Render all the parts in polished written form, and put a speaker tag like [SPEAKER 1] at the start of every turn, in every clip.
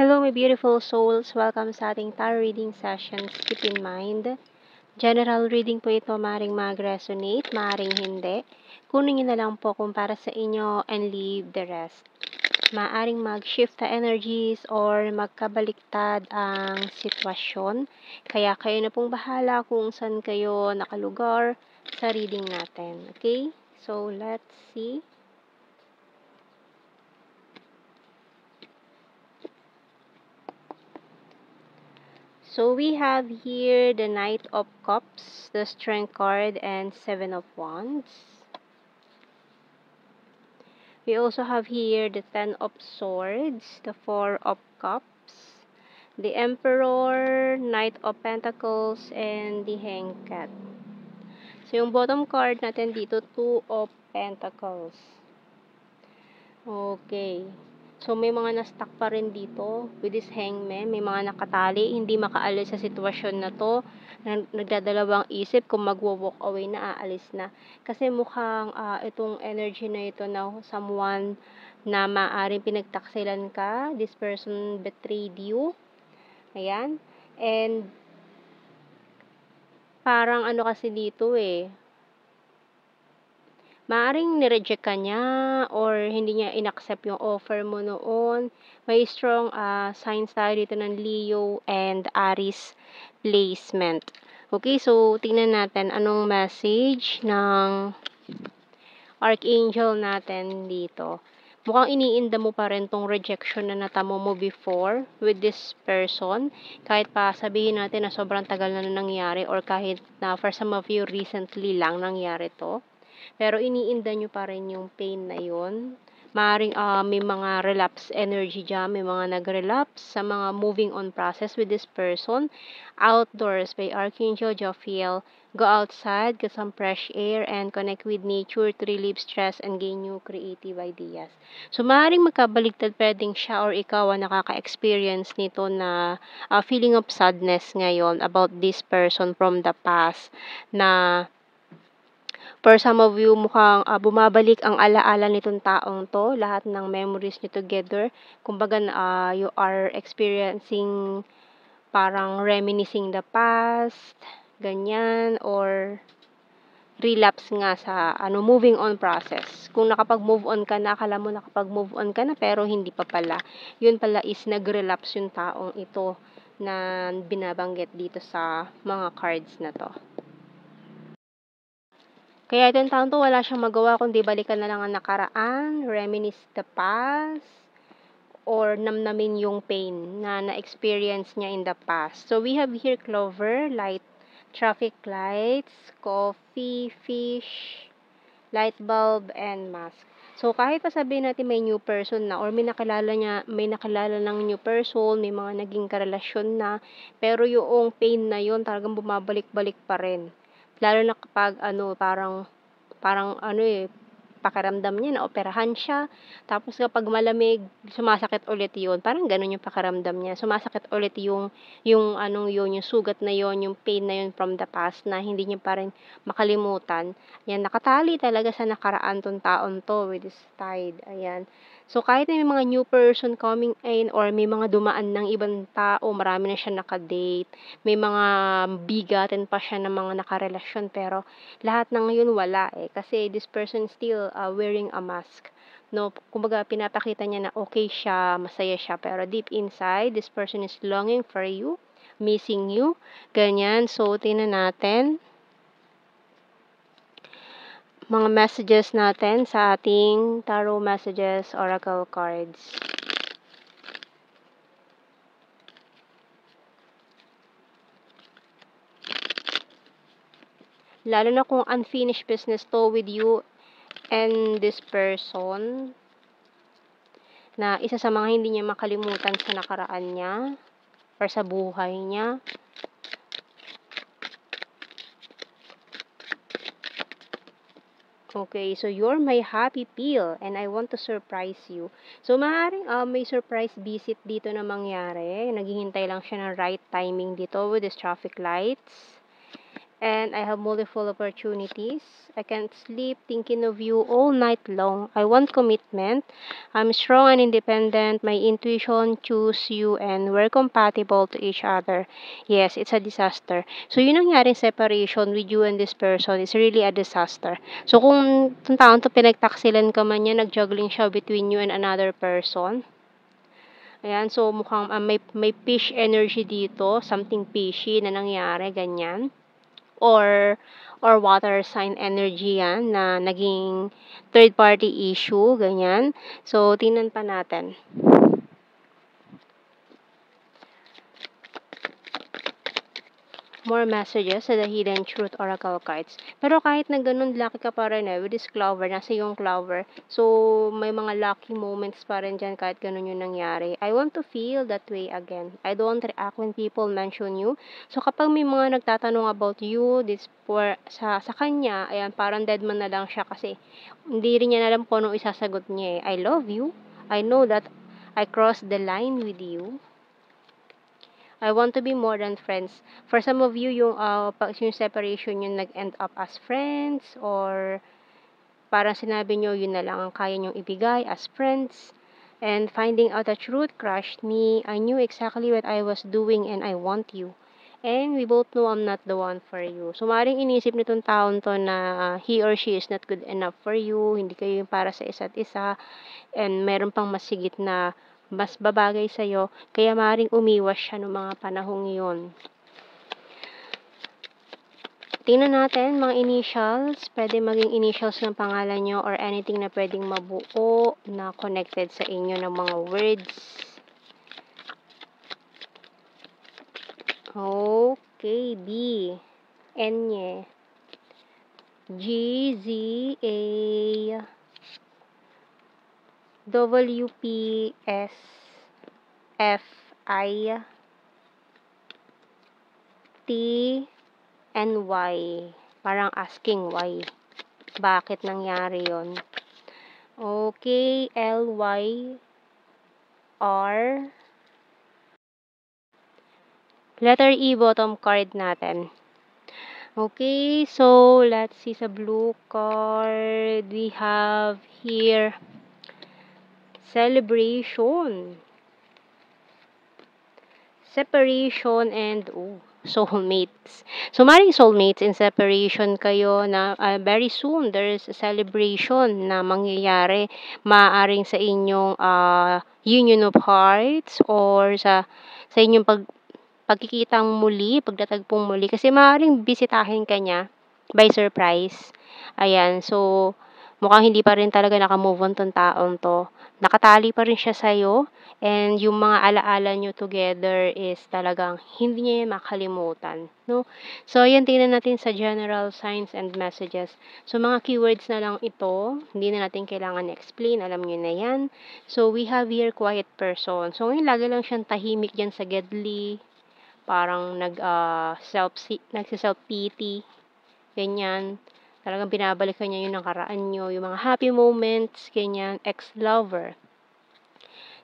[SPEAKER 1] Hello, my beautiful souls. Welcome sa ating tarot reading sessions. Keep in mind, general reading po ito, maaaring mag-resonate, maaaring hindi. Kunin nyo na lang po kung para sa inyo and leave the rest. Maaaring mag-shift na energies or magkabaliktad ang sitwasyon. Kaya kayo na pong bahala kung saan kayo nakalugar sa reading natin. Okay? So, let's see. So we have here the Knight of Cups, the Strength card, and Seven of Wands. We also have here the Ten of Swords, the Four of Cups, the Emperor, Knight of Pentacles, and the Hanged Cat. So yung bottom card natin dito, Two of Pentacles. Okay. So, may mga na-stuck pa rin dito with this hangman. May mga nakatali, hindi makaalis sa sitwasyon na to. Nagdadalawang isip kung magwo-walk away na, aalis na. Kasi mukhang itong energy na ito na someone na maaaring pinagtaksilan ka. This person betrayed you. Ayan. And, parang ano kasi dito maaring nireject ka niya or hindi niya inaccept yung offer mo noon. May strong signs tayo dito ng Leo and Aries placement. Okay, so tingnan natin anong message ng Archangel natin dito. Mukhang iniinda mo pa rin tong rejection na natamo mo before with this person. Kahit pa sabihin natin na sobrang tagal na nangyari or kahit na for some of you recently lang nangyari to. Pero iniinda nyo pa rin yung pain na yun. Maaaring may mga relapse energy dyan, may mga nag-relapse sa mga moving on process with this person. Outdoors by Archangel Jophiel. Go outside, get some fresh air, and connect with nature to relieve stress and gain new creative ideas. So, maaaring magkabaligtad pwedeng siya or ikaw ang nakaka-experience nito na feeling of sadness ngayon about this person from the past na for some of you, mukhang bumabalik ang alaala nitong taong to, lahat ng memories nyo together. Kumbaga, you are experiencing parang reminiscing the past, ganyan, or relapse nga sa moving on process. Kung nakapag-move on ka na, akala mo nakapag-move on ka na, pero hindi pa pala. Yun pala is nag-relapse yung taong ito na binabanggit dito sa mga cards na to. Kaya itong taon to, wala siyang magawa kundi balikan na lang ang nakaraan, reminisce the past, or namnamin yung pain na na-experience niya in the past. So, we have here clover, light, traffic lights, coffee, fish, light bulb, and mask. So, kahit pa sabihin natin may new person na or may nakilala ng new person, may mga naging karelasyon na, pero yung pain na yun talagang bumabalik-balik pa rin. Lalo na kapag parang pakiramdam niya naoperahan siya, tapos kapag malamig, sumasakit ulit yun. Parang ganun yung pakiramdam niya. Sumasakit ulit yung sugat na yun, yung pain na yun from the past na hindi niya pa rin makalimutan. Yan, nakatali talaga sa nakaraan tong taon to with this tide. Ayan. So, kahit may mga new person coming in or may mga dumaan ng ibang tao, marami na siya nakadate, may mga bigatin pa siya ng mga nakarelasyon, pero lahat ng yun wala kasi this person still wearing a mask. No, kumbaga pinapakita niya na okay siya, masaya siya, pero deep inside, this person is longing for you, missing you, ganyan. So, tingnan natin mga messages natin sa ating tarot messages oracle cards. Lalo na kung unfinished business to with you and this person na isa sa mga hindi niya makalimutan sa nakaraan niya or sa buhay niya. Okay, so you're my happy pill and I want to surprise you. So, maaaring may surprise visit dito na mangyari. Naghihintay lang siya ng right timing dito with these traffic lights. and I have multiple opportunities. I can't sleep thinking of you all night long. I want commitment. I'm strong and independent. My intuition choose you and we're compatible to each other. Yes, it's a disaster. So, yun nangyari separation with you and this person is really a disaster. So, kung itong taon to pinagtaksilan ka man niya, nag-juggling siya between you and another person. Ayan, so mukhang may fish energy dito, something fishy na nangyari, ganyan. Or water sign energy yan na naging third party issue, ganyan. So, tingnan pa natin. More messages sa the Hidden Truth Oracle cards. Pero kahit na ganun, lucky ka pa rin with this clover, nasa yung clover. So, may mga lucky moments pa rin dyan kahit ganun yung nangyari. I want to feel that way again. I don't react when people mention you. So, kapag may mga nagtatanong about you, sa kanya, ayan, parang dead man na lang siya kasi hindi rin niya alam kung anong isasagot niya I love you. I know that I crossed the line with you. I want to be more than friends. For some of you, yung separation yung nag-end up as friends or parang sinabi nyo, yun na lang ang kaya nyong ibigay as friends. And finding out the truth crushed me. I knew exactly what I was doing and I want you. And we both know I'm not the one for you. So, maaaring inisip nitong taon to na he or she is not good enough for you. Hindi kayo yung para sa isa't isa. And meron pang masigit na mas babagay sa'yo, kaya maaaring umiwas siya noong mga panahong yun. Tingnan natin, mga initials. Pwede maging initials ng pangalan nyo or anything na pwedeng mabuo na connected sa inyo ng mga words. Okay, B. Enye. G, Z, A, W, P, S, F, I, T, and Y. Parang asking why. Bakit nangyari yon? Okay, L, Y, R. Letter E, bottom card natin. Okay, so let's see sa blue card. We have here celebration, separation, and soulmates. So, maring soulmates in separation kayo na very soon there's a celebration na mangyayari. Maaring sa inyong union of hearts or sa inyong pagkikitang muli, pagtatagpong muli. Kasi maaaring bisitahin ka niya by surprise. Ayan, so mukhang hindi pa rin talaga naka-move on tong taong to. Nakatali pa rin siya sa'yo. And yung mga alaala nyo together is talagang hindi niya yan makalimutan. No? So, ayan, tingnan natin sa general signs and messages. So, mga keywords na lang ito. Hindi na natin kailangan explain. Alam nyo na yan. So, we have here quiet person. So, ngayon, lagi lang siyang tahimik dyan sa gedli. Parang nagsi-self-pity. Ganyan. Talagang binabalikan niya yung nakaraan nyo, yung mga happy moments, ganyan, ex-lover.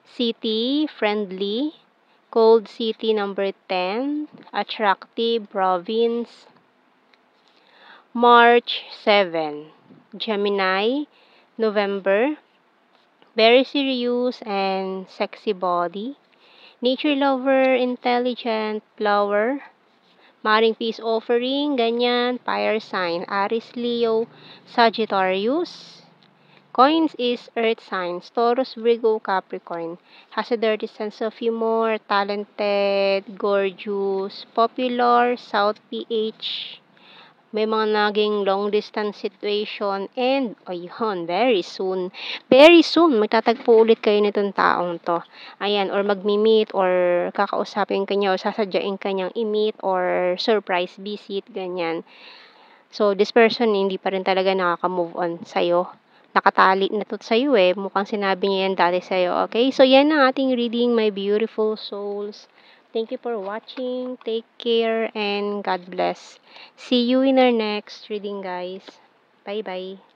[SPEAKER 1] City, friendly. Cold city, number 10. Attractive, province. March 7. Gemini, November. Very serious and sexy body. Nature lover, intelligent, flower. Maring peace offering, ganyan, fire sign, Aries, Leo, Sagittarius. Coins is earth signs, Taurus, Virgo, Capricorn. Has a dirty sense of humor, talented, gorgeous, popular, South PH. May mga naging long distance situation and ayun, very soon magtatagpo ulit kayo nitong taong to. Ayan, or magmi-meet or kakausapin kanya or sasadyain kanyang i-meet or surprise visit, ganyan. So, this person hindi pa rin talaga nakaka-move on sa'yo. Nakatali na to sa'yo mukhang sinabi niya yan dati sa'yo, okay? So, yan ang ating reading, my beautiful souls. Thank you for watching. Take care and God bless. See you in our next reading, guys. Bye-bye.